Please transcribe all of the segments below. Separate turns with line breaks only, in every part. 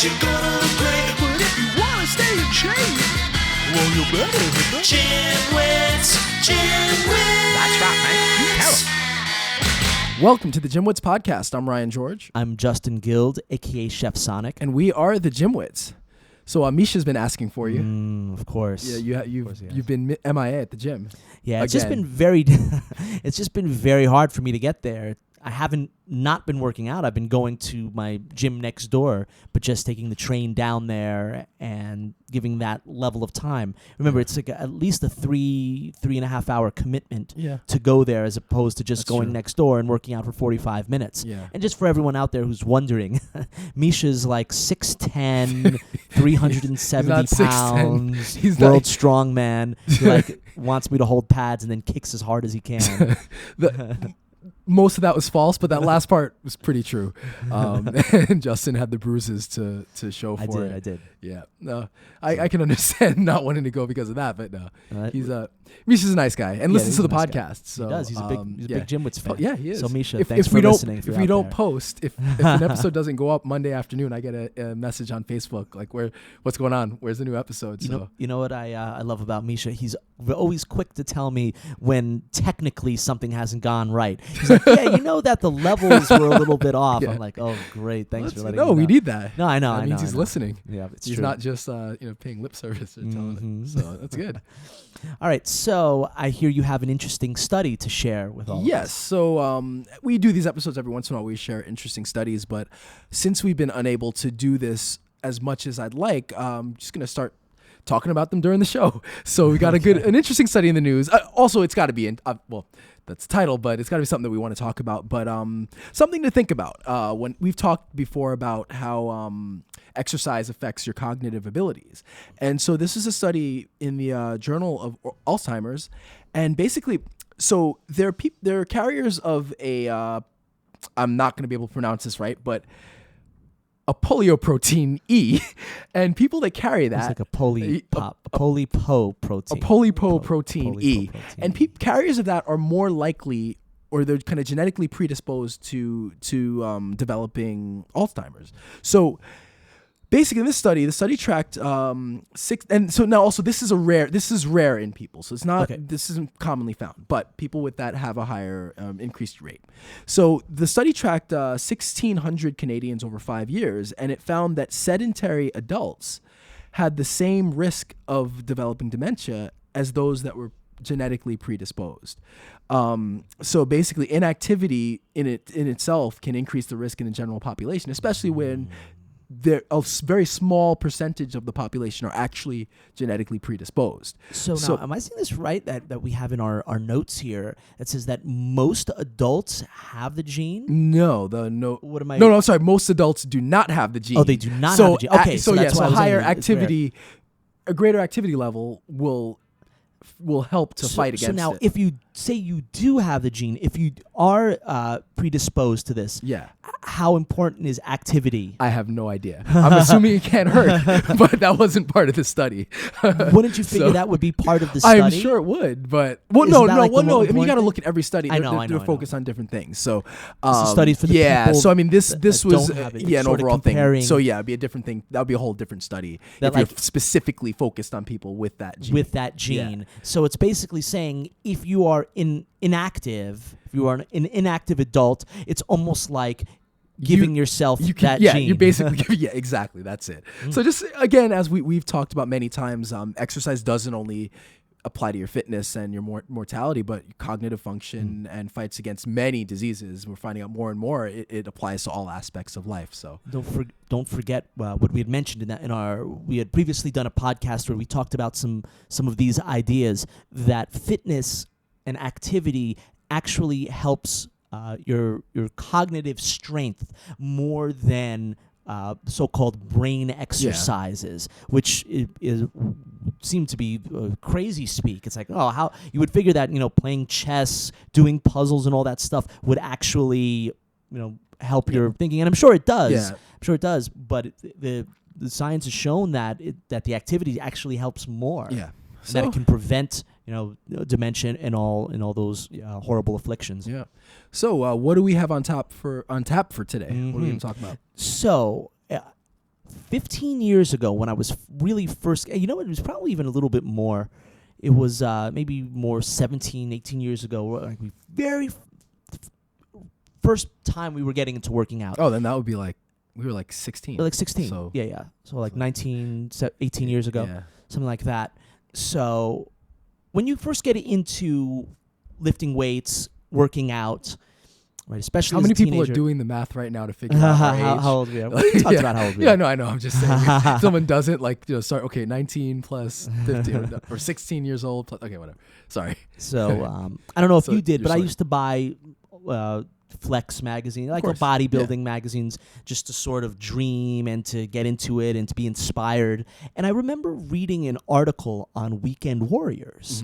you're gonna look great. But if you wanna stay in shape, well, you better hit the GymWits.
That's right, man. Tell 'em. Welcome to the GymWits podcast. I'm Ryan George.
I'm Justin Guild, a.k.a. Chef Sonic.
And we are the GymWits. So Misha's been asking for you.
Of course.
Yeah, you've been MIA at the gym.
Yeah, it's
Again.
just been very hard for me to get there. I haven't not been working out. I've been going to my gym next door, but just taking the train down there and giving that level of time. Remember, it's like at least a 3.5 hour commitment to go there, as opposed to just going next door and working out for 45 minutes.
Yeah.
And just for everyone out there who's wondering, Misha's like 6'10", 370 pounds,
He's
world
not.
strongman. He like wants me to hold pads and then kicks as hard as he can.
Most of that was false, but that last part was pretty true. And Justin had the bruises to show for it.
I did.
Yeah. No, I can understand not wanting to go because of that, but no. Misha's a nice guy and listens to the podcast. So
he does. He's a big GymWits fan.
Oh, yeah, he is.
So Misha, thanks for listening.
If we don't post, if an episode doesn't go up Monday afternoon, I get a message on Facebook like, what's going on? Where's the new episode?
You know what I love about Misha? He's always quick to tell me when technically something hasn't gone right. He's like, yeah, you know that the levels were a little bit off.
Yeah.
I'm like, oh, great. Thanks for letting me know.
No, we need that.
No, I know.
That means he's listening.
Yeah, it's
he's
true.
not just paying lip service or telling it. So that's good.
All right. So I hear you have an interesting study to share with all of us.
Yes. So we do these episodes every once in a while. We share interesting studies. But since we've been unable to do this as much as I'd like, I'm just going to start talking about them during the show. So we got an interesting study in the news. Also, it's got to be that's the title, but it's got to be something that we want to talk about. But something to think about. When we've talked before about how exercise affects your cognitive abilities, and so this is a study in the Journal of Alzheimer's, and basically, so they're carriers of a I'm not going to be able to pronounce this right, but a polyoprotein E, and people that carry that,
it's like a polypoprotein.
A polypoprotein E, and carriers of that are more likely, or they're kind of genetically predisposed to developing Alzheimer's. So basically, in this study, the study tracked 6, and so now also this is rare in people, so it's not this isn't commonly found, but people with that have a higher increased rate. So the study tracked 1,600 Canadians over 5 years, and it found that sedentary adults had the same risk of developing dementia as those that were genetically predisposed. So basically, inactivity in itself can increase the risk in the general population, especially when a very small percentage of the population are actually genetically predisposed.
So now, am I seeing this right, that we have in our notes here that says that most adults have the gene?
No.
What am I?
No, sorry. Most adults do not have the gene.
Oh, they do not have the gene. Okay,
so
that's why I was
higher
saying
activity, a greater activity level will help to fight against it.
So now, if you say you do have the gene, if you are predisposed to this, how important is activity?
I have no idea. I'm assuming it can't hurt, but that wasn't part of the study.
Wouldn't you figure that would be part of the study?
I'm sure it would, but no. I mean, you got to look at every study.
I know.
They're focused on different things. So
this is studies for the people.
So I mean, this was an overall thing. So it'd be a different thing. That would be a whole different study if you're specifically focused on people with that gene.
Yeah. So it's basically saying if you are inactive, if you are an inactive adult, it's almost like giving yourself that gene.
You're basically giving, exactly, that's it. So just, again, as we've talked about many times, exercise doesn't only apply to your fitness and your mortality, but cognitive function and fights against many diseases. We're finding out more and more it applies to all aspects of life. So
don't forget what we had mentioned we had previously done a podcast where we talked about some of these ideas that fitness and activity actually helps your cognitive strength more than so-called brain exercises, which seem to be crazy speak. It's like, how you would figure that playing chess, doing puzzles, and all that stuff would actually help your thinking, and I'm sure it does.
Yeah.
I'm sure it does. But the science has shown that the activity actually helps more.
Yeah.
That it can prevent dementia and all those horrible afflictions.
Yeah. So what do we have on tap for today? What are we going to talk about?
So 15 years ago when I was really first, it was probably even a little bit more. It was maybe more 17, 18 years ago. Like very first time we were getting into working out.
Oh, then that would be like, we were like 16.
We're like 16.
So,
Yeah. So like 19, 18 years ago, something like that. So when you first get into lifting weights, working out, right, especially
how many
as a
people
teenager,
are doing the math right now to figure out our age?
how old we are? We talked about how old we are.
Yeah, no, I know. I'm just saying. If someone doesn't, like, start, okay, 19 plus 15 or 16 years old plus, okay, whatever. Sorry.
So I don't know if
So
you did, but I
sorry.
used to buy Flex magazine, like
course.
bodybuilding magazines, just to sort of dream and to get into it and to be inspired. And I remember reading an article on Weekend Warriors,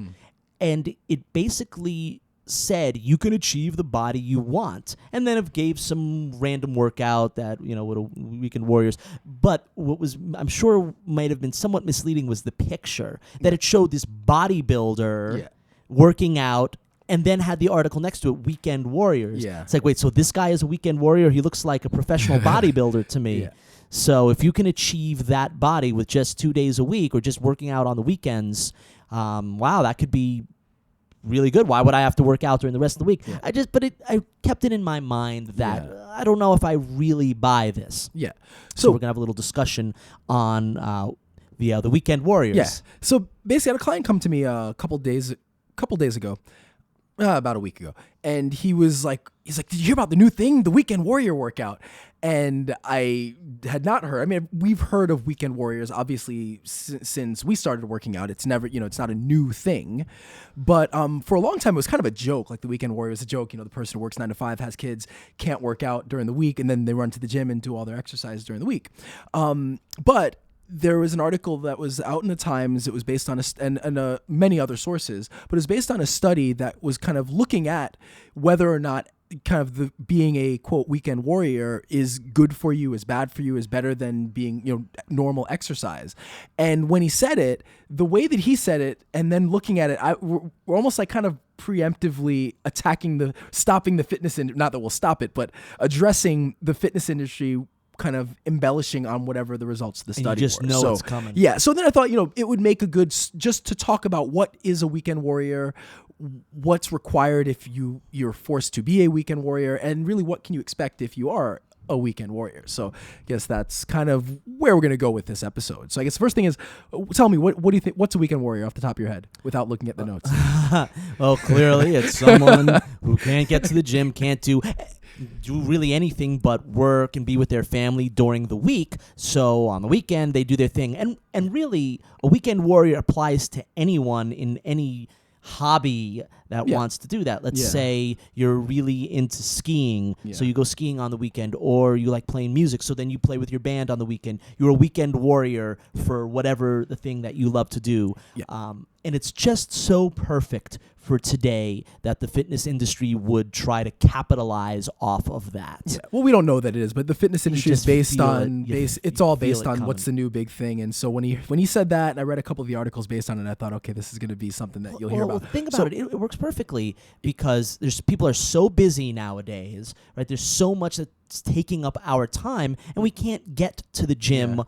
and it basically said you can achieve the body you want, and then it gave some random workout that what a Weekend Warriors. But what was, I'm sure, might have been somewhat misleading was the picture that it showed this bodybuilder working out, and then had the article next to it, Weekend Warriors.
Yeah.
It's like, wait, so this guy is a weekend warrior? He looks like a professional bodybuilder to me.
Yeah.
So if you can achieve that body with just 2 days a week or just working out on the weekends, wow, that could be really good. Why would I have to work out during the rest of the week?
Yeah.
I kept it in my mind that I don't know if I really buy this.
Yeah.
So we're going to have a little discussion on the Weekend Warriors.
Yeah. So basically, I had a client come to me a couple days ago. About a week ago, and he's like, did you hear about the new thing, the Weekend Warrior workout? And I had not heard. I mean, we've heard of Weekend Warriors, obviously, since we started working out. It's never, it's not a new thing, but for a long time, it was kind of a joke. Like the Weekend Warrior is a joke. The person who works 9 to 5, has kids, can't work out during the week, and then they run to the gym and do all their exercise during the week. But there was an article that was out in the Times. It was based on many other sources, but it was based on a study that was kind of looking at whether or not kind of being a quote weekend warrior is good for you, is bad for you, is better than being normal exercise. And when he said it, the way that he said it, and then looking at it, we're almost like kind of preemptively stopping the fitness industry. Not that we'll stop it, but addressing the fitness industry, kind of embellishing on whatever the results of the study
you just
were.
know it's coming.
Yeah. So then I thought, it would make a good just to talk about what is a weekend warrior, what's required if you're forced to be a weekend warrior, and really what can you expect if you are a weekend warrior. So I guess that's kind of where we're going to go with this episode. So I guess the first thing is, tell me, what do you think, what's a weekend warrior off the top of your head without looking at the notes?
Well, clearly it's someone who can't get to the gym, can't do really anything but work and be with their family during the week. So on the weekend, they do their thing. And really, a weekend warrior applies to anyone in any hobby that wants to do that. Let's say you're really into skiing, so you go skiing on the weekend, or you like playing music, so then you play with your band on the weekend. You're a weekend warrior for whatever the thing that you love to do. And it's just so perfect for today that the fitness industry would try to capitalize off of that.
Yeah. Well, we don't know that it is, but the fitness industry is based on it's all based on
coming.
what's the new big thing. And so when he said that, and I read a couple of the articles based on it, I thought, okay, this is going to be something that you'll hear about.
Think about it. It works perfectly because people are so busy nowadays, right? There's so much that's taking up our time, and we can't get to the gym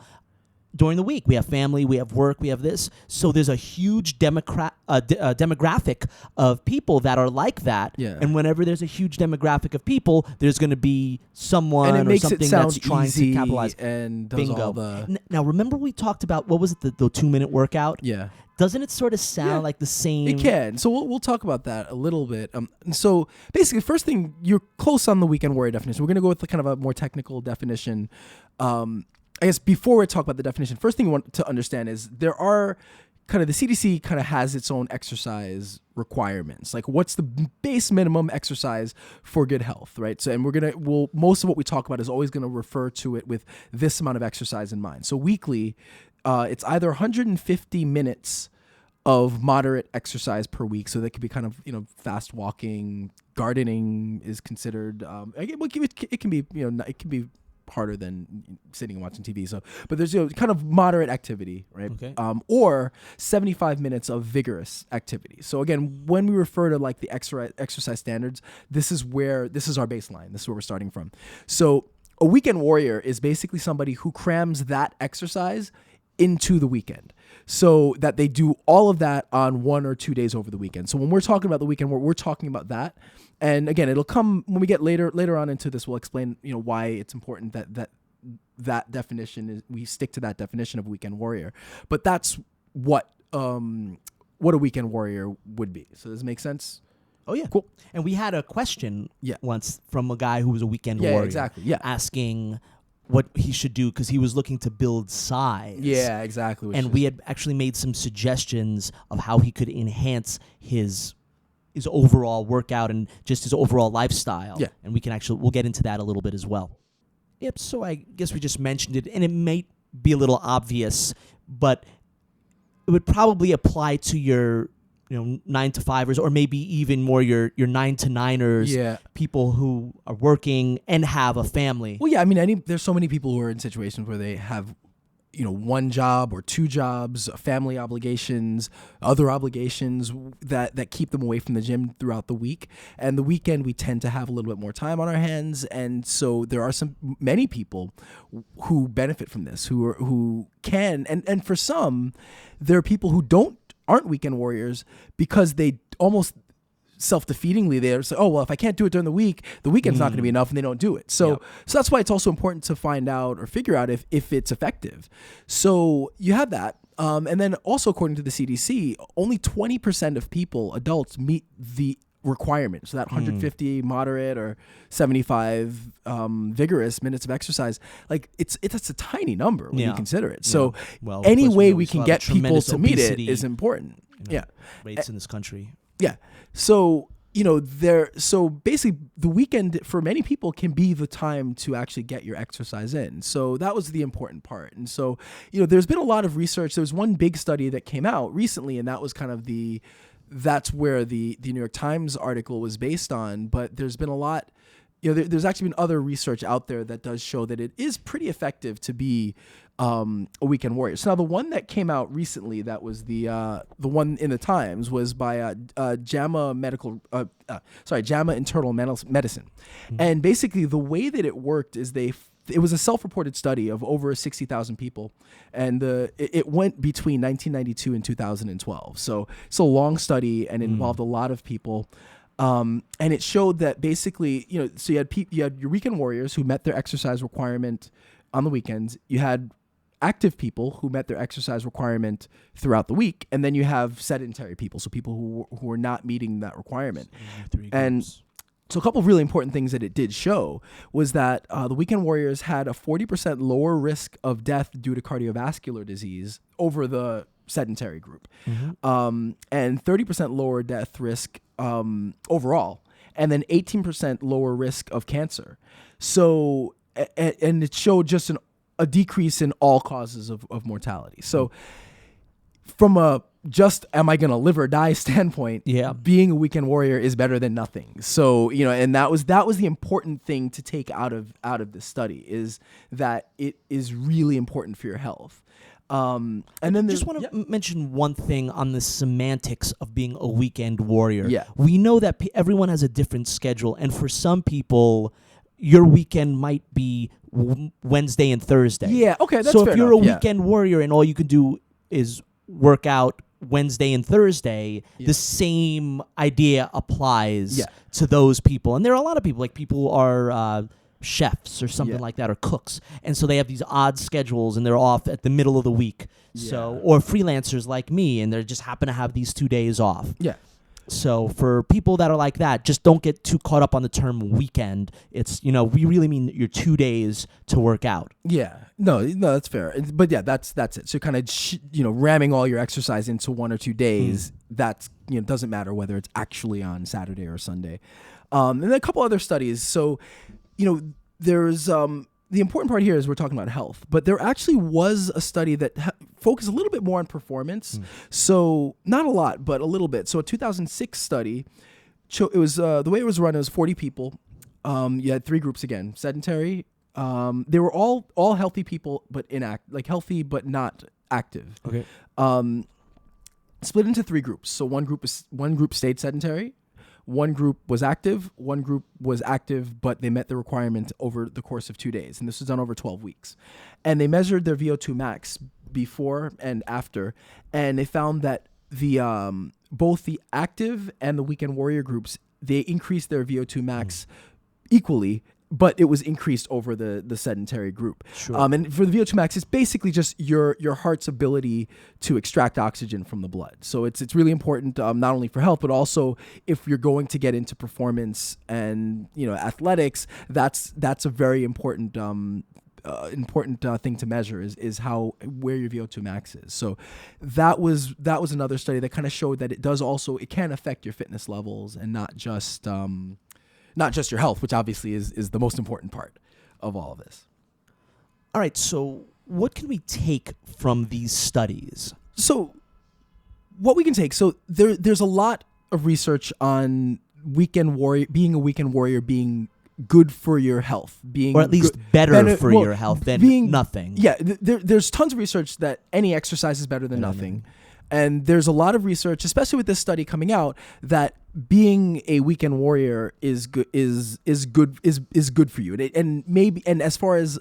during the week. We have family, we have work, we have this. So there's a huge demographic of people that are like that. Yeah. And whenever there's a huge demographic of people, there's going to be someone or something that's trying to capitalize.
And does
Bingo.
all the...
Now, remember we talked about, what was it, the 2-minute workout?
Yeah.
Doesn't it sort of sound like the same?
It can. So we'll talk about that a little bit. So basically, first thing, you're close on the weekend warrior definition. We're going to go with kind of a more technical definition. I guess before we talk about the definition, first thing you want to understand is there are kind of the CDC kind of has its own exercise requirements. Like what's the base minimum exercise for good health, right? So, and most of what we talk about is always going to refer to it with this amount of exercise in mind. So weekly, it's either 150 minutes of moderate exercise per week. So that could be kind of, fast walking, gardening is considered, it can be, it can be harder than sitting and watching TV. So, but there's kind of moderate activity, right?
Okay.
Or 75 minutes of vigorous activity. So again, when we refer to like the exercise standards, this is our baseline. This is where we're starting from. So a weekend warrior is basically somebody who crams that exercise into the weekend, so that they do all of that on 1 or 2 days over the weekend. So when we're talking about the weekend, we're talking about that. And again, it'll come when we get later on into this. We'll explain, why it's important that definition is, we stick to that definition of weekend warrior. But that's what a weekend warrior would be. So does it make sense?
Oh, yeah.
Cool.
And we had a question
Yeah.
once from a guy who was a weekend warrior.
Exactly. Yeah.
Asking what he should do because he was looking to build size.
Yeah, exactly.
And we had actually made some suggestions of how he could enhance his overall workout and just his overall lifestyle.
Yeah.
And we'll get into that a little bit as well. Yep, so I guess we just mentioned it, and it might be a little obvious, but it would probably apply to your 9-to-5ers, or maybe even more your 9-to-9ers,
Yeah.
people who are working and have a family.
Well, yeah, I mean, there's so many people who are in situations where they have, one job or 2 jobs, family obligations, other obligations that keep them away from the gym throughout the week. And the weekend, we tend to have a little bit more time on our hands. And so there are many people who benefit from this, who can, and for some, there are people who aren't weekend warriors because they almost self-defeatingly they're say, oh, well, if I can't do it during the week, the weekend's not going to be enough, and they don't do it. So so that's why it's also important to find out or figure out if it's effective. So you have that. And then also, according to the CDC, only 20% of adults meet the requirement. So that 150 moderate or 75 vigorous minutes of exercise, like it's a tiny number when you consider it. So any way we can get people to meet it is important.
Rates in this country.
Yeah. So, so basically the weekend for many people can be the time to actually get your exercise in. So that was the important part. And so, there's been a lot of research. There was one big study that came out recently, and that was kind of that's where the New York Times article was based on. But there's been a lot, there's actually been other research out there that does show that it is pretty effective to be a weekend warrior. So now the one that came out recently, that was the one in the Times, was by JAMA Internal Medicine. And basically the way that it worked is it was a self-reported study of over 60,000 people, and it went between 1992 and 2012. So it's a long study, and it involved a lot of people. And it showed that basically, so you had your weekend warriors who met their exercise requirement on the weekends. You had active people who met their exercise requirement throughout the week, and then you have sedentary people, so people who are not meeting that requirement. And so a couple of really important things that it did show was that the weekend warriors had a 40% lower risk of death due to cardiovascular disease over the sedentary group, and 30% lower death risk overall, and then 18% lower risk of cancer. So, and it showed just a decrease in all causes of mortality. So from a just am I going to live or die standpoint, being a weekend warrior is better than nothing. So, and that was the important thing to take out of this study, is that it is really important for your health. And then
just want to mention one thing on the semantics of being a weekend warrior.
Yeah.
We know that everyone has a different schedule, and for some people, your weekend might be Wednesday and Thursday.
Yeah, okay, that's
so
fair
if you're
enough.
a weekend warrior and all you can do is work out Wednesday and Thursday, the same idea applies to those people. And there are a lot of people, like people who are chefs or something like that, or cooks, and so they have these odd schedules and they're off at the middle of the week. So, or freelancers like me, and they just happen to have these 2 days off. So for people that are like that, just don't get too caught up on the term weekend. It's, we really mean your 2 days to work out.
Yeah. No, that's fair. But yeah, that's it. So kind of, ramming all your exercise into 1 or 2 days, that's, doesn't matter whether it's actually on Saturday or Sunday. And then a couple other studies. So, there's, the important part here is we're talking about health, but there actually was a study that focused a little bit more on performance. So not a lot, but a little bit. So a 2006 study, it was the way it was run. It was 40 people. You had 3 groups again: sedentary. They were all healthy people, but healthy but not active.
Okay.
Split into 3 groups. So one group stayed sedentary. one group was active, but they met the requirement over the course of 2 days. And this was done over 12 weeks. And they measured their VO2 max before and after. And they found that both the active and the weekend warrior groups, they increased their VO2 max equally, but it was increased over the sedentary group.
Sure.
And for the VO2 max, it's basically just your heart's ability to extract oxygen from the blood. So it's really important, not only for health, but also if you're going to get into performance and athletics. That's a very important thing to measure is where your VO2 max is. So that was another study that kind of showed that it can affect your fitness levels and not just your health, which obviously is the most important part of all of this.
All right, so what can we take from these studies?
So what we can take, there's a lot of research on being a weekend warrior being good for your health, or
at least better for your health than nothing.
Yeah, there's tons of research that any exercise is better than nothing. And there's a lot of research, especially with this study coming out, that being a weekend warrior is good for you. And as far as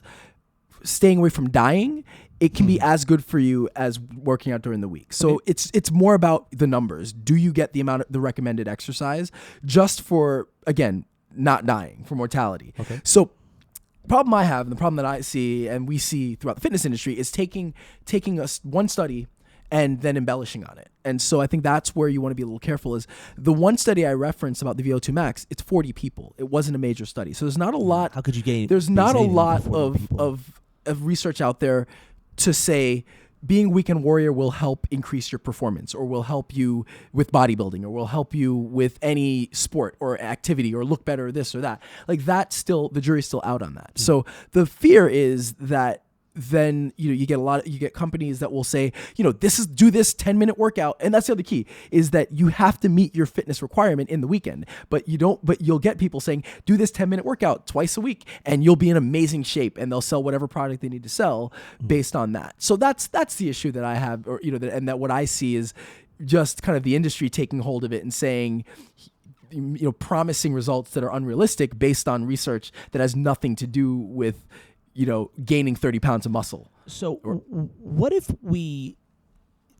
staying away from dying, it can be as good for you as working out during the week. So it's more about the numbers. Do you get the recommended exercise just for, again, not dying, for mortality?
Okay.
So the problem I have, and the problem that I see and we see throughout the fitness industry, is taking one study and then embellishing on it. And so I think that's where you want to be a little careful. Is the one study I referenced about the VO2 max, it's 40 people. It wasn't a major study. So there's not a lot.
How could you gain?
There's not a lot of research out there to say being a weekend warrior will help increase your performance, or will help you with bodybuilding, or will help you with any sport or activity, or look better, or this or that. Like that, still, the jury's still out on that. So the fear is that then you get companies that will say, do this 10-minute workout. And that's the other key, is that you have to meet your fitness requirement in the weekend, but you'll get people saying, do this 10-minute workout twice a week and you'll be in amazing shape, and they'll sell whatever product they need to sell based on that. So that's the issue that I have, or and that what I see is just kind of the industry taking hold of it and saying, promising results that are unrealistic based on research that has nothing to do with gaining 30 pounds of muscle.
So what if we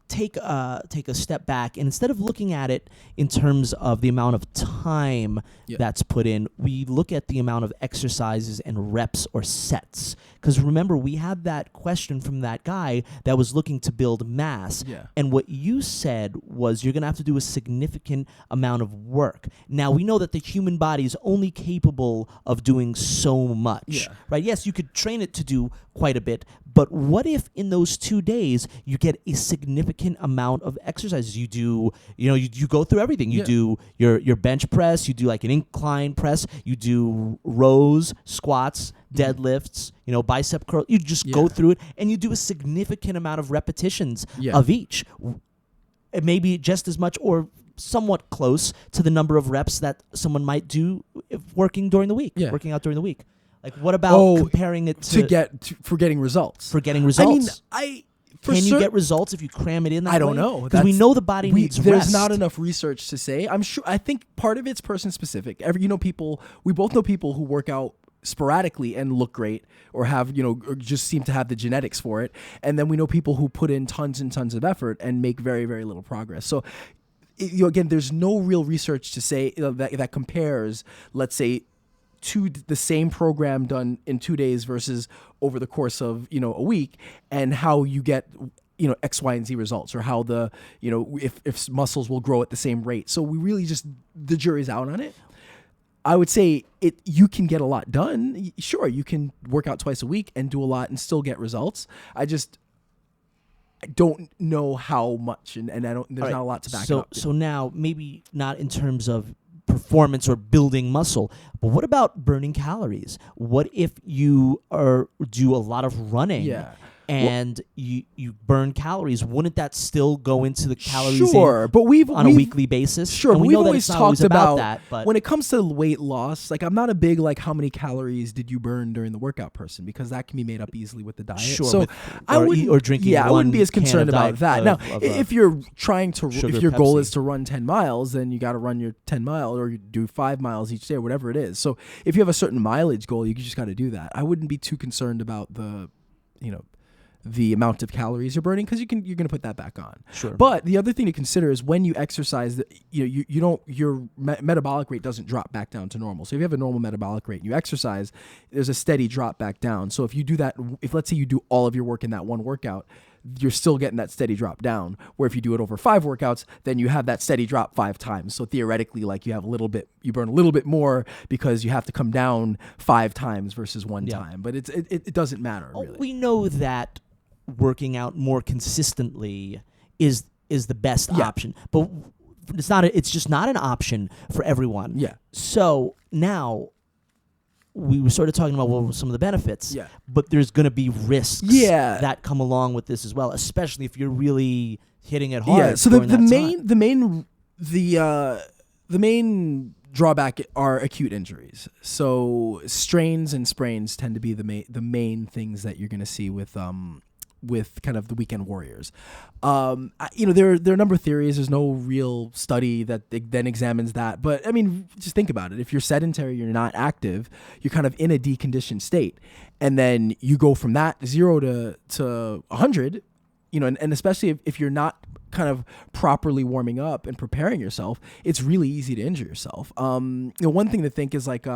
take a step back, and instead of looking at it in terms of the amount of time that's put in, we look at the amount of exercises and reps or sets? Because remember, we had that question from that guy that was looking to build mass.
Yeah.
And what you said was you're going to have to do a significant amount of work. Now, we know that the human body is only capable of doing so much, right? Yes, you could train it to do quite a bit, but what if in those 2 days you get a significant amount of exercises? You do, you go through everything. You do your bench press, you do like an incline press, you do rows, squats, deadlifts, bicep curl. You just go through it, and you do a significant amount of repetitions of each. It may be just as much or somewhat close to the number of reps that someone might do working out during the week. Like, what about comparing it
for getting results?
For getting results.
I mean,
can you get results if you cram it in that way?
I don't know.
Because we know the body needs rest.
There's not enough research to say. I think part of it's person specific. We both know people who work out sporadically and look great, or have, or just seem to have the genetics for it. And then we know people who put in tons and tons of effort and make very, very little progress. So again, there's no real research to say that compares, let's say, to the same program done in 2 days versus over the course of, a week, and how you get, X, Y, and Z results, or how if muscles will grow at the same rate. So we really the jury's out on it. I would say you can get a lot done. Sure, you can work out twice a week and do a lot and still get results. I don't know how much, and there's not a lot to back up.
So now, maybe not in terms of performance or building muscle, but what about burning calories? What if you do a lot of running and you burn calories, wouldn't that still go into the calories
sure, but
on a weekly basis?
Sure,
and
but
we
we've
know that
always
it's not
talked
about that. But
when it comes to weight loss, like I'm not a big like how many calories did you burn during the workout person, because that can be made up easily with the diet.
Sure,
so I wouldn't
or drinking.
Yeah, I wouldn't be as
can
concerned
of
about that. Now, if you're trying to, if your goal
Pepsi.
is to run 10 miles, then you got to run your 10 miles, or you do 5 miles each day, or whatever it is. So if you have a certain mileage goal, you just got to do that. I wouldn't be too concerned about the amount of calories you're burning, because you're going to put that back on.
Sure.
But the other thing to consider is when you exercise, you don't, your metabolic rate doesn't drop back down to normal. So if you have a normal metabolic rate and you exercise, there's a steady drop back down. So if you do that, if let's say you do all of your work in that one workout, you're still getting that steady drop down. Where if you do it over 5 workouts, then you have that steady drop 5 times. So theoretically, like you burn a little bit more because you have to come down 5 times versus 1 time. But it doesn't matter really.
We know that working out more consistently is the best option, but it's just not an option for everyone.
Yeah.
So now we were sort of talking about some of the benefits.
Yeah.
But there's going to be risks. That come along with this as well, especially if you're really hitting it hard.
Yeah. So the main drawback are acute injuries. So strains and sprains tend to be the main things that you're going to see with kind of the weekend warriors. There are a number of theories. There's no real study that then examines that. But I mean, just think about it. If you're sedentary, you're not active, you're kind of in a deconditioned state. And then you go from that 0 to 100, and especially if you're not kind of properly warming up and preparing yourself, it's really easy to injure yourself. One thing to think is like,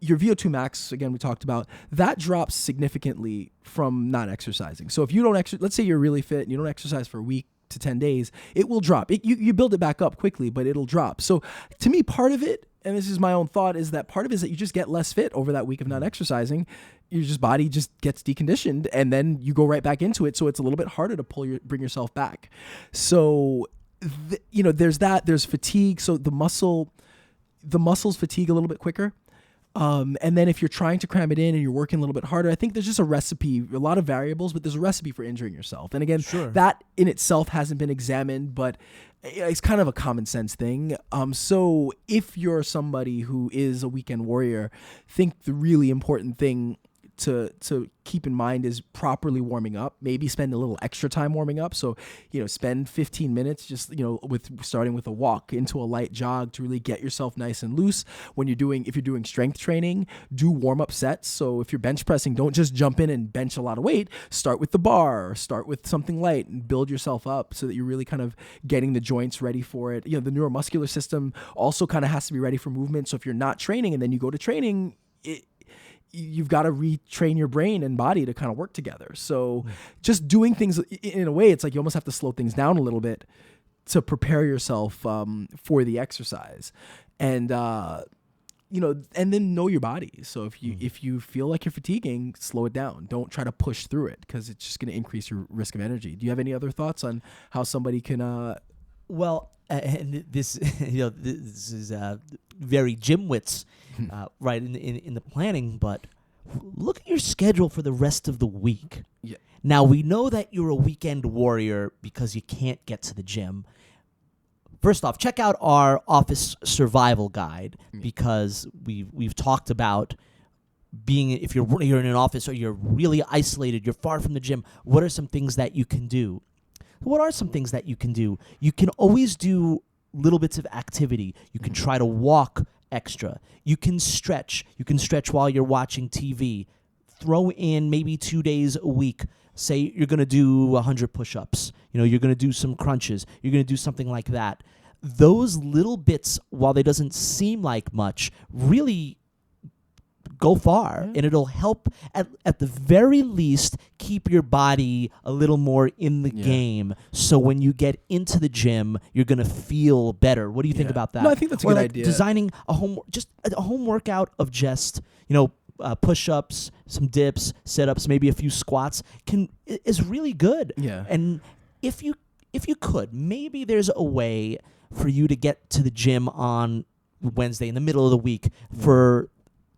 your VO2 max, again, we talked about, that drops significantly from not exercising. So if you don't let's say you're really fit and you don't exercise for a week to 10 days, it will drop. You build it back up quickly, but it'll drop. So to me, part of it, and this is my own thought, is that part of it is that you just get less fit over that week of not exercising. Your body just gets deconditioned, and then you go right back into it. So it's a little bit harder to bring yourself back. So, there's that. There's fatigue. So the muscles fatigue a little bit quicker. And then if you're trying to cram it in and you're working a little bit harder, I think there's just a recipe, a lot of variables, but there's a recipe for injuring yourself. And again, that in itself hasn't been examined, but it's kind of a common sense thing. So if you're somebody who is a weekend warrior, think the really important thing to keep in mind is properly warming up. Maybe spend a little extra time warming up. So, spend 15 minutes just, starting with a walk into a light jog to really get yourself nice and loose. If you're doing strength training, do warm up sets. So if you're bench pressing, don't just jump in and bench a lot of weight. Start with the bar, or start with something light and build yourself up so that you're really kind of getting the joints ready for it. The neuromuscular system also kind of has to be ready for movement. So if you're not training and then you go to training, you've got to retrain your brain and body to kind of work together. So just doing things in a way, it's like you almost have to slow things down a little bit to prepare yourself for the exercise. And, and then know your body. So if you feel like you're fatiguing, slow it down. Don't try to push through it, because it's just going to increase your risk of energy. Do you have any other thoughts on how somebody can...
Well, and this, this is very GymWits, right in the planning. But look at your schedule for the rest of the week.
Yeah.
Now we know that you're a weekend warrior because you can't get to the gym. First off, check out our office survival guide, because we've talked about being, if you're in an office or you're really isolated, you're far from the gym. What are some things that you can do? What are some things that you can do? You can always do little bits of activity. You can try to walk extra. You can stretch. You can stretch while you're watching TV. Throw in maybe 2 days a week. Say you're going to do 100 push-ups. You're going to do some crunches. You're going to do something like that. Those little bits, while they doesn't seem like much, really go far, and it'll help at the very least keep your body a little more in the game. So when you get into the gym, you're gonna feel better. What do you think about that?
No, I think that's a good idea.
Designing a home workout of just push-ups, some dips, sit-ups, maybe a few squats is really good.
Yeah.
And if you could, maybe there's a way for you to get to the gym on Wednesday in the middle of the week for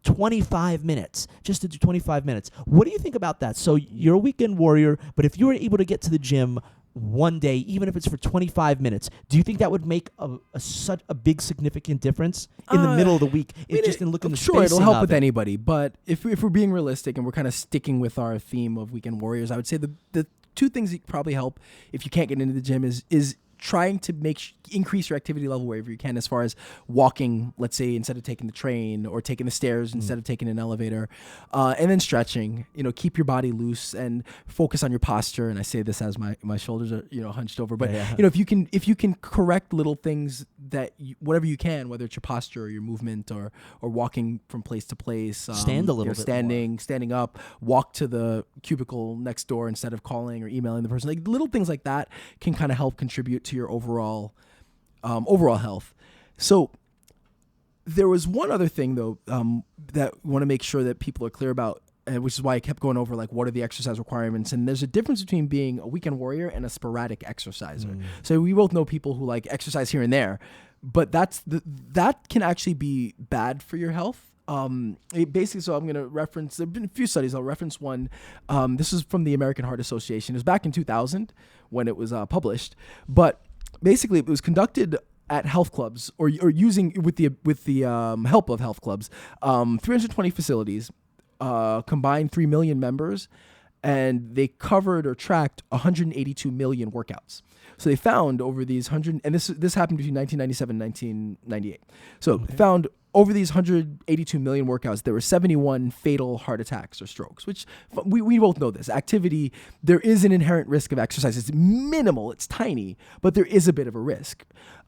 25 minutes, just to do 25 minutes. What do you think about that? So you're a weekend warrior, but if you were able to get to the gym one day, even if it's for 25 minutes, do you think that would make such a big significant difference in the middle of the week? Just in looking the
sure, it'll
spacing
help
of
with
it?
anybody. But if we're being realistic and we're kind of sticking with our theme of weekend warriors, I would say the two things that probably help if you can't get into the gym is trying to increase your activity level wherever you can, as far as walking, let's say, instead of taking the train, or taking the stairs instead of taking an elevator, and then stretching. Keep your body loose and focus on your posture. And I say this as my shoulders are hunched over, but if you can correct little things that whatever you can, whether it's your posture or your movement or walking from place to place,
stand a little bit
standing up, walk to the cubicle next door instead of calling or emailing the person. Like little things like that can kind of help contribute to your overall health. So there was one other thing though that we want to make sure that people are clear about, which is why I kept going over like what are the exercise requirements. And there's a difference between being a weekend warrior and a sporadic exerciser. So we both know people who like exercise here and there, but that can actually be bad for your health. So I'm going to reference, there have been a few studies. I'll reference one. This is from the American Heart Association. It was back in 2000 when it was published. But basically it was conducted at health clubs or using with the help of health clubs, 320 facilities, combined 3 million members, and they covered or tracked 182 million workouts. So they found over these 100, and this happened between 1997 and 1998. So they found over these 182 million workouts, there were 71 fatal heart attacks or strokes, which we both know this. Activity, there is an inherent risk of exercise. It's minimal, it's tiny, but there is a bit of a risk.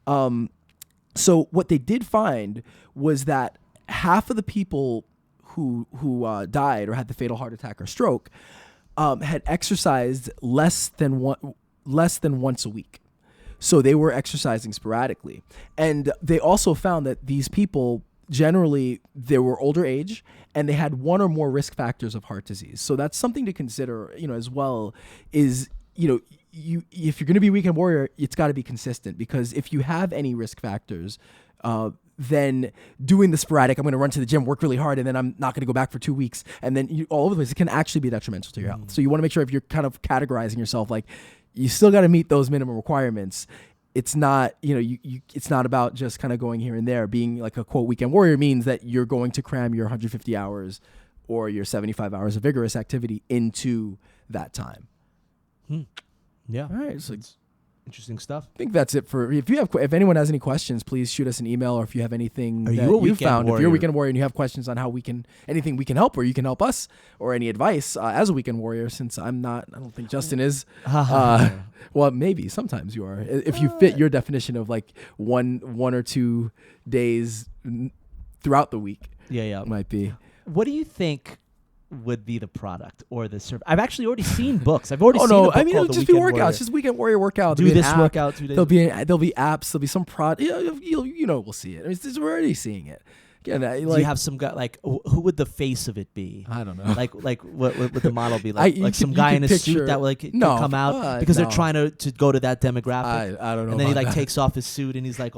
So what they did find was that half of the people who died or had the fatal heart attack or stroke had exercised less than once a week. So they were exercising sporadically. And they also found that these people, generally, they were older age and they had one or more risk factors of heart disease. So that's something to consider, as well, is, if you're going to be a weekend warrior, it's got to be consistent, because if you have any risk factors, then doing the sporadic, I'm going to run to the gym, work really hard, and then I'm not going to go back for 2 weeks, and then all over the place, it can actually be detrimental to your health. So you want to make sure, if you're kind of categorizing yourself, like, you still got to meet those minimum requirements. It's not, it's not about just kind of going here and there. Being like a quote weekend warrior means that you're going to cram your 150 hours or your 75 hours of vigorous activity into that time.
Yeah.
All right. So
interesting stuff.
I think that's it for. If anyone has any questions, please shoot us an email, or if you have anything that you found,
warrior?
If you're a weekend warrior and you have questions on how anything we can help, or you can help us, or any advice as a weekend warrior, since I'm not, I don't think Justin is. Well, maybe sometimes you are. If you fit your definition of like one or 2 days throughout the week.
Yeah.
Might be.
What do you think would be the product or the service? I've actually already seen books. I've already seen a book
it'll
called
just be workouts.
Warrior.
Just weekend warrior workouts.
Do this workout 2 days.
There'll be apps. There'll be some we'll see it. We're already seeing it. Again,
do you have some guy, like, who would the face of it be?
I don't know.
Like what would the model be? Like some guy in a suit that would can come out because they're trying to go to that demographic.
I don't know.
And then he takes off his suit and he's like,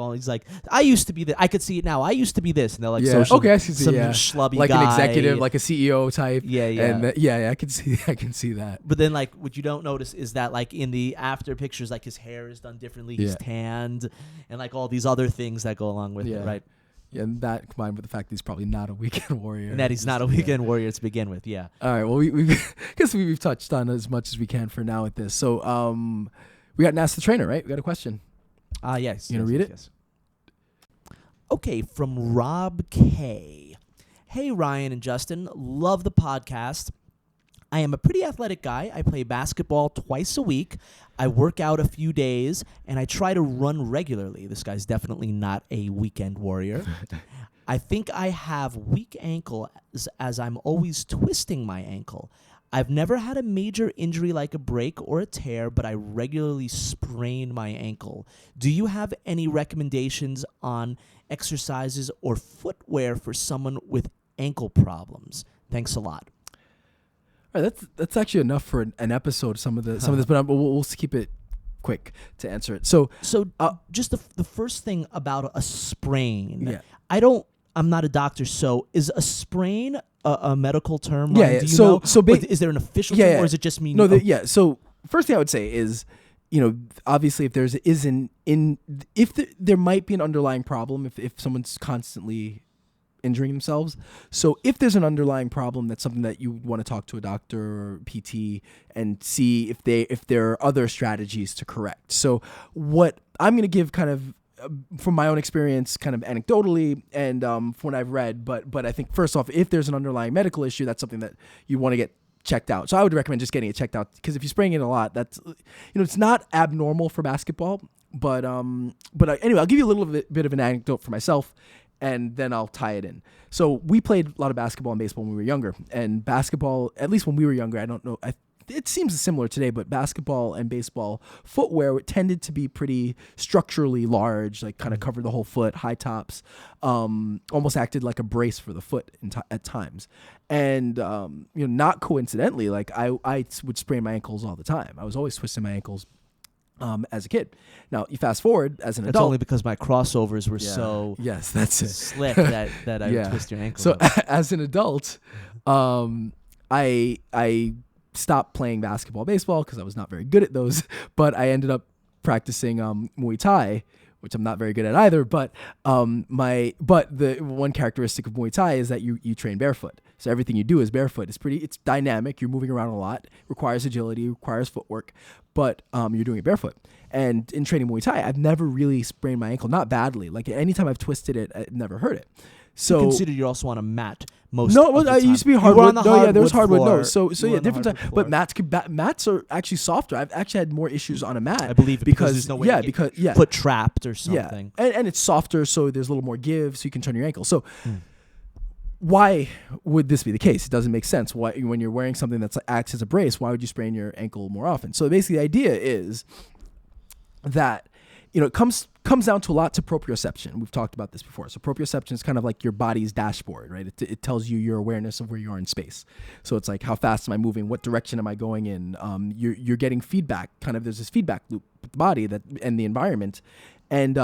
I used to be this. I could see it now. I used to be this. And they're like, social.
Okay, I see.
Some schlubby
like
guy,
an executive, like a CEO type.
Yeah.
And I can see that.
But then, like, what you don't notice is that, like, in the after pictures, like, his hair is done differently. He's tanned, and like all these other things that go along with it, right?
Yeah, and that combined with the fact that he's probably not a weekend warrior.
And that he's not a weekend warrior to begin with, yeah.
All right, well, we've touched on as much as we can for now with this. So we got an Ask the Trainer, right? We got a question.
Yes.
You going to read it?
Yes. Okay, from Rob K. Hey, Ryan and Justin. Love the podcast. I am a pretty athletic guy. I play basketball twice a week. I work out a few days, and I try to run regularly. This guy's definitely not a weekend warrior. I think I have weak ankle as I'm always twisting my ankle. I've never had a major injury like a break or a tear, but I regularly sprain my ankle. Do you have any recommendations on exercises or footwear for someone with ankle problems? Thanks a lot.
All right, that's actually enough for an episode. Some of this, but we'll keep it quick to answer it. So
just the first thing about a sprain.
Yeah.
I don't I'm not a doctor, so is a sprain a medical term?
Yeah,
Ryan?
yeah.
Do you know? Is there an official term,
yeah.
or is it just mean?
No, so first thing I would say is, obviously if there might be an underlying problem if someone's constantly injuring themselves. So if there's an underlying problem, that's something that you want to talk to a doctor or PT and see if there are other strategies to correct. So what I'm going to give kind of from my own experience, kind of anecdotally and from what I've read, but I think first off, if there's an underlying medical issue, that's something that you want to get checked out. So I would recommend just getting it checked out, because if you're spraying it a lot, that's, it's not abnormal for basketball. But anyway, I'll give you a little bit of an anecdote for myself, and then I'll tie it in. So we played a lot of basketball and baseball when we were younger, and basketball, at least when we were younger, I don't know, it seems similar today, but basketball and baseball footwear tended to be pretty structurally large, like kind of covered the whole foot, high tops, almost acted like a brace for the foot at times. And, not coincidentally, like I would sprain my ankles all the time. I was always twisting my ankles as a kid. Now you fast forward as an adult.
It's only because my crossovers were so
that's it.
slick that I would twist your ankle.
So as an adult, I stopped playing basketball, baseball, because I was not very good at those, but I ended up practicing Muay Thai, which I'm not very good at either. But the one characteristic of Muay Thai is that you train barefoot. So everything you do is barefoot. It's dynamic. You're moving around a lot. Requires agility. Requires footwork. But you're doing it barefoot. And in training Muay Thai, I've never really sprained my ankle, not badly. Like anytime I've twisted it, I've never hurt it. So
you consider you're also on a mat most
no,
of the time.
I used to be hardwood. There's hardwood.
Floor.
No, so yeah, different time. But mats are actually softer. I've actually had more issues on a mat.
I believe because there's no way to get foot trapped or something.
Yeah, and it's softer, so there's a little more give, so you can turn your ankle. So why would this be the case? It doesn't make sense. Why, when you're wearing something that acts as a brace, why would you sprain your ankle more often? So basically, the idea is that it comes down to a lot to proprioception. We've talked about this before. So proprioception is kind of like your body's dashboard, right? It tells you your awareness of where you are in space. So it's like, how fast am I moving? What direction am I going in? You're getting feedback. Kind of, there's this feedback loop with the body and the environment. And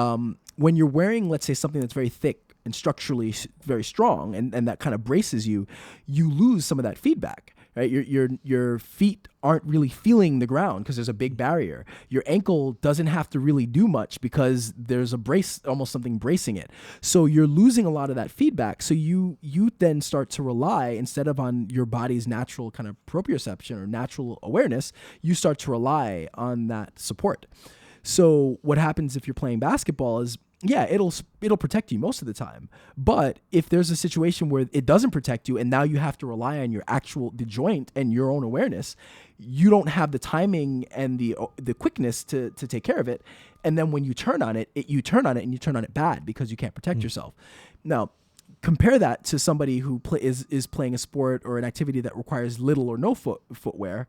when you're wearing, let's say, something that's very thick and structurally very strong, and that kind of braces you, you lose some of that feedback. Right, your feet aren't really feeling the ground because there's a big barrier. Your ankle doesn't have to really do much because there's a brace, almost something bracing it. So you're losing a lot of that feedback. So you then start to rely, instead of on your body's natural kind of proprioception or natural awareness, you start to rely on that support. So what happens if you're playing basketball is, yeah, it'll protect you most of the time. But if there's a situation where it doesn't protect you, and now you have to rely on your the joint and your own awareness, you don't have the timing and the quickness to take care of it. And then when you turn on it, you turn on it bad because you can't protect yourself. Now, compare that to somebody who is playing a sport or an activity that requires little or no footwear.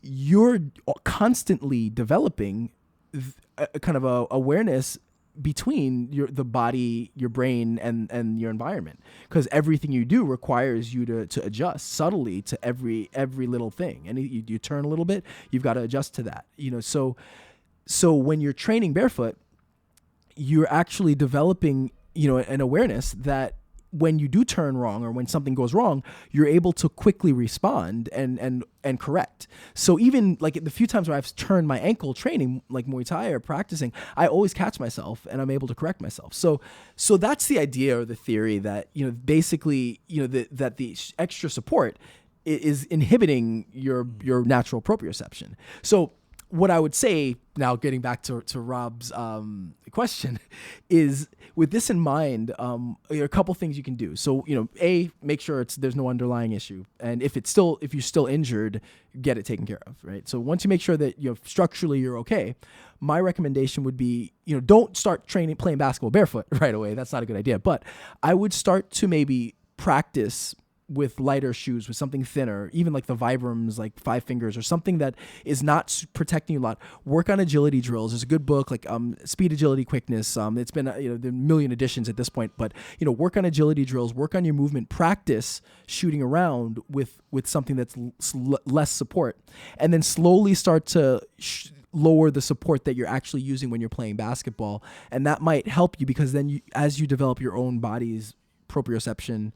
You're constantly developing a kind of a awareness between the body, your brain, and your environment, because everything you do requires you to adjust subtly to every little thing, and you turn a little bit, you've got to adjust to that. So when you're training barefoot, you're actually developing an awareness that when you do turn wrong or when something goes wrong, you're able to quickly respond and correct. So even like the few times where I've turned my ankle training, like Muay Thai or practicing, I always catch myself and I'm able to correct myself. So that's the idea or the theory that, basically, that the extra support is inhibiting your natural proprioception. So what I would say, now getting back to Rob's question, is with this in mind, a couple things you can do. So, make sure there's no underlying issue. And if you're still injured, get it taken care of, right? So once you make sure that, structurally you're okay, my recommendation would be, don't start playing basketball barefoot right away. That's not a good idea. But I would start to maybe practice with lighter shoes, with something thinner, even like the Vibrams, like 5 Fingers, or something that is not protecting you a lot. Work on agility drills. There's a good book like Speed, Agility, Quickness. It's been there are a million editions at this point, but work on agility drills. Work on your movement. Practice shooting around with something that's less support, and then slowly start to lower the support that you're actually using when you're playing basketball, and that might help you, because then as you develop your own body's proprioception,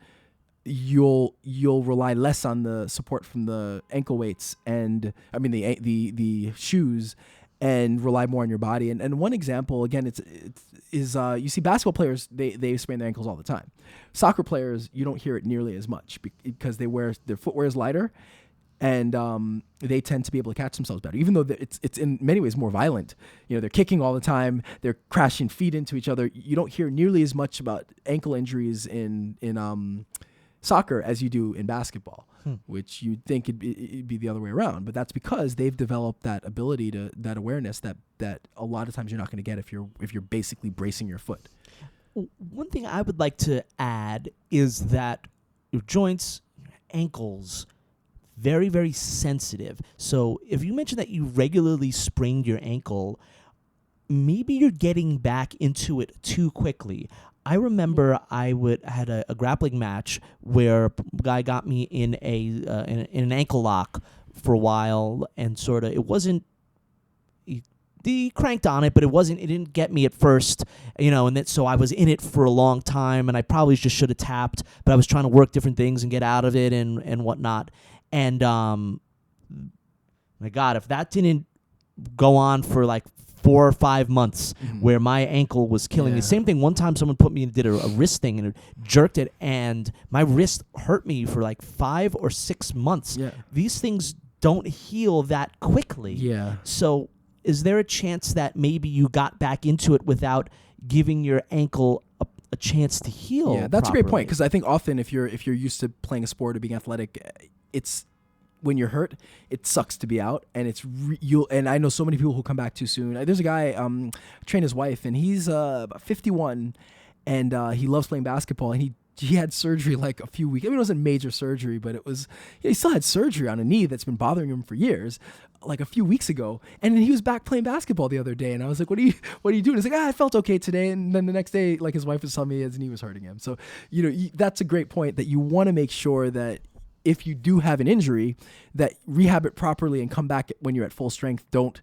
you'll rely less on the support from the ankle weights and the shoes, and rely more on your body. And one example, again, is you see basketball players, they sprain their ankles all the time. Soccer players, you don't hear it nearly as much because their footwear is lighter, and they tend to be able to catch themselves better, even though it's in many ways more violent. They're kicking all the time, they're crashing feet into each other. You don't hear nearly as much about ankle injuries in soccer as you do in basketball, which you'd think it'd be the other way around. But that's because they've developed that ability that awareness that a lot of times you're not going to get if you're basically bracing your foot.
One thing I would like to add is that your joints, your ankles, very, very sensitive. So if you mentioned that you regularly sprained your ankle, maybe you're getting back into it too quickly. I remember I had a grappling match where a guy got me in an ankle lock for a while, and sort of it wasn't. He cranked on it, but it didn't get me at first, and then so I was in it for a long time, and I probably just should have tapped, but I was trying to work different things and get out of it and whatnot. And my God, if that didn't go on for like 4 or 5 months, where my ankle was killing me. Same thing. One time someone put me and did a wrist thing and it jerked it, and my wrist hurt me for like 5 or 6 months.
Yeah.
These things don't heal that quickly.
Yeah.
So is there a chance that maybe you got back into it without giving your ankle a chance to heal?
Yeah, that's
properly?
a great point, because I think often if you're used to playing a sport or being athletic, it's when you're hurt, it sucks to be out, and and I know so many people who come back too soon. There's a guy, trained his wife, and he's about 51, and he loves playing basketball, and he had surgery like a few weeks. It wasn't major surgery, but it was. He still had surgery on a knee that's been bothering him for years, like a few weeks ago. And then he was back playing basketball the other day, and I was like, "What are you doing?" He's like, "I felt okay today." And then the next day, like his wife was telling me his knee was hurting him. So that's a great point, that you want to make sure that if you do have an injury, that rehab it properly and come back when you're at full strength. Don't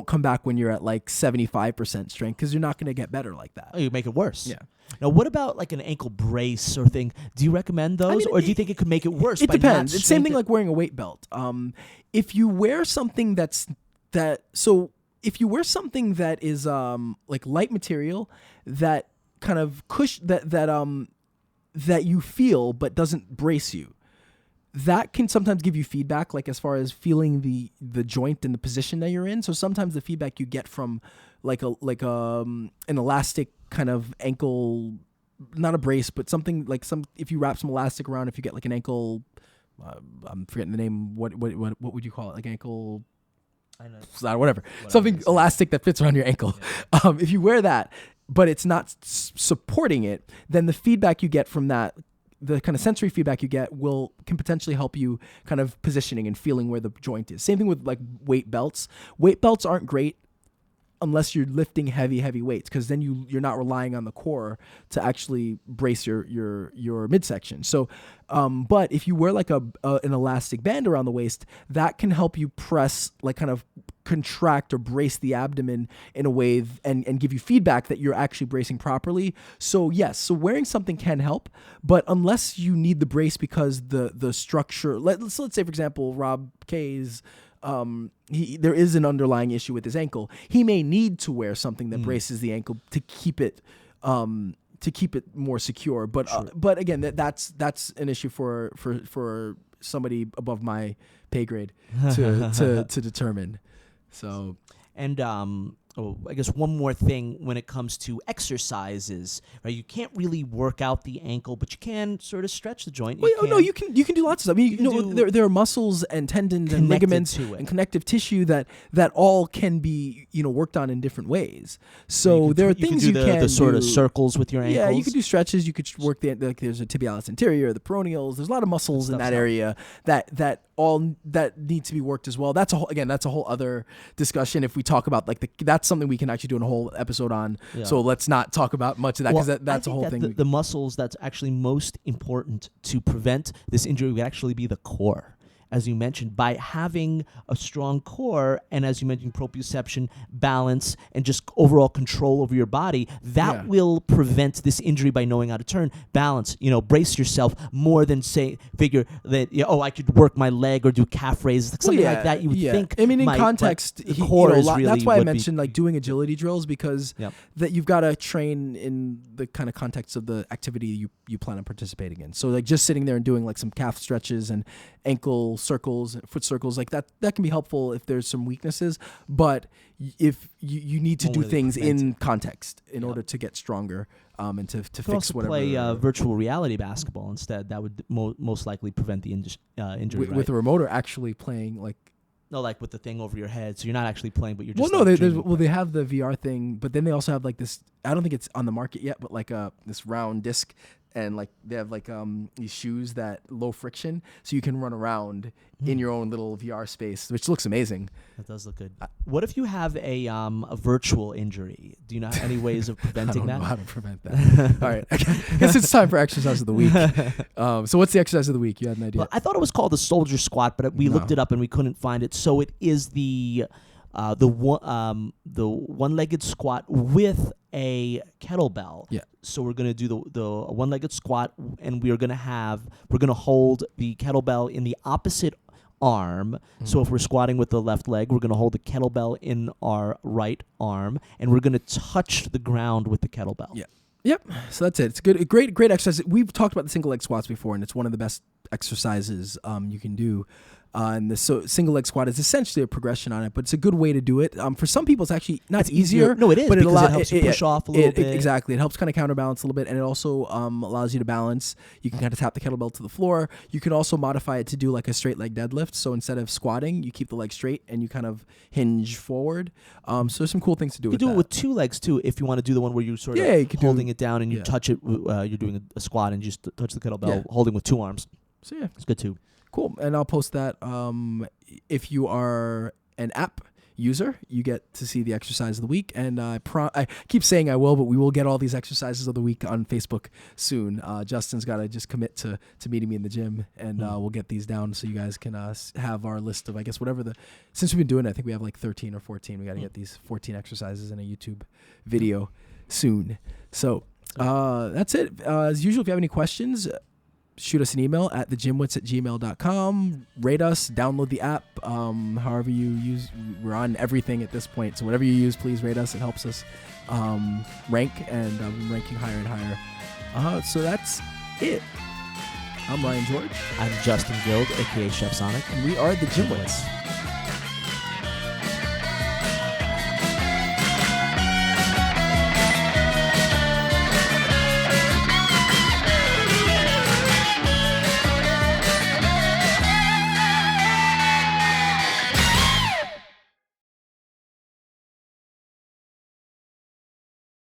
come back when you're at like 75% strength, because you're not going to get better like that.
Oh, you make it worse.
Yeah.
Now, what about like an ankle brace or thing? Do you recommend those, or do you think it could make it worse?
It depends. It's the same thing like wearing a weight belt. If you wear something if you wear something that is like light material, that kind of that you feel but doesn't brace you, that can sometimes give you feedback, like as far as feeling the joint and the position that you're in. So sometimes the feedback you get from like an elastic kind of ankle, not a brace, but something like if you wrap some elastic around, if you get like an ankle, I'm forgetting the name. What would you call it? Like ankle, I know. Whatever. Something elastic that fits around your ankle. Yeah. If you wear that, but it's not supporting it, then the feedback you get from that, the kind of sensory feedback you get, can potentially help you kind of positioning and feeling where the joint is. Same thing with like weight belts. Weight belts aren't great unless you're lifting heavy weights, because then you're not relying on the core to actually brace your midsection. So, but if you wear like an elastic band around the waist, that can help you press, like kind of contract or brace the abdomen in a way and give you feedback that you're actually bracing properly. So yes, so wearing something can help, but unless you need the brace because the structure, let's say for example, Rob K's, there is an underlying issue with his ankle. He may need to wear something that braces the ankle to keep it more secure. But sure. But again, that's an issue for somebody above my pay grade to determine. So, and
I guess one more thing when it comes to exercises, right? You can't really work out the ankle, but you can sort of stretch the joint.
No, you can do lots of stuff. I mean, there are muscles and tendons and ligaments and connective tissue that all can be worked on in different ways. So there are things you can do.
The sort of circles with your ankles.
Yeah, you could do stretches. You could work there's a tibialis anterior, the peroneals. There's a lot of muscles in that area that need to be worked as well. That's a whole other discussion. If we talk about that's something we can actually do a whole episode on. Yeah. So let's not talk about much of that, because that's a whole thing.
The muscles that's actually most important to prevent this injury would actually be the core. as you mentioned, by having a strong core and, as you mentioned, proprioception, balance, and just overall control over your body, that will prevent this injury by knowing how to turn. Balance, brace yourself more than figure that, I could work my leg or do calf raises, something like that. You would think.
I mean, in context,
the core is really
that's why I mentioned like doing agility drills, because that you've got to train in the kind of context of the activity you plan on participating in. So like just sitting there and doing like some calf stretches and ankle circles and foot circles like that can be helpful if there's some weaknesses, but if you need to do things in context in order to get stronger and to fix
also
whatever.
Play virtual reality basketball instead. That would most likely prevent the injury.
With a remote, or actually playing like.
No, like with the thing over your head, so you're not actually playing, but you're just.
Well, no, they have the VR thing, but then they also have like this. I don't think it's on the market yet, but like this round disc, and like they have like these shoes that low friction, so you can run around in your own little VR space, which looks amazing.
That does look good. What if you have a virtual injury? Do you know any ways of preventing that?
I don't know how to prevent that. All right, I guess it's time for exercise of the week. So what's the exercise of the week? You had an idea?
Well, I thought it was called the soldier squat, but we looked it up and we couldn't find it. So it is the one-legged squat with a kettlebell.
Yeah.
So we're gonna do the one-legged squat, and we're gonna hold the kettlebell in the opposite arm. Mm-hmm. So if we're squatting with the left leg, we're gonna hold the kettlebell in our right arm, and we're gonna touch the ground with the kettlebell.
Yeah. Yep. So that's it. It's good. Great exercise. We've talked about the single leg squats before, and it's one of the best exercises you can do. And the single leg squat is essentially a progression on it, but it's a good way to do it. For some people, it's actually not easier.
No, it is,
but
because it helps you push off a little bit.
Exactly. It helps kind of counterbalance a little bit, and it also allows you to balance. You can kind of tap the kettlebell to the floor. You can also modify it to do like a straight leg deadlift. So instead of squatting, you keep the leg straight and you kind of hinge forward. So there's some cool things to do with that.
You can do it with two legs too, if you want to do the one where you're sort of holding it down and you touch it. You're doing a squat and you just touch the kettlebell holding with two arms.
So yeah,
it's good too.
Cool. And I'll post that. If you are an app user, you get to see the exercise of the week. And I keep saying I will, but we will get all these exercises of the week on Facebook soon. Justin's got to just commit to meeting me in the gym, and we'll get these down so you guys can have our list of, I guess, whatever since we've been doing it, I think we have like 13 or 14. We got to get these 14 exercises in a YouTube video soon. So that's it. As usual, if you have any questions, shoot us an email at thegymwits@gmail.com. Rate us, download the app, however you use. We're on everything at this point, so whatever you use, please rate us. It helps us rank, and ranking higher and higher. So that's it. I'm Ryan George.
I'm Justin Guild, a.k.a. Chef Sonic.
And we are the GymWits.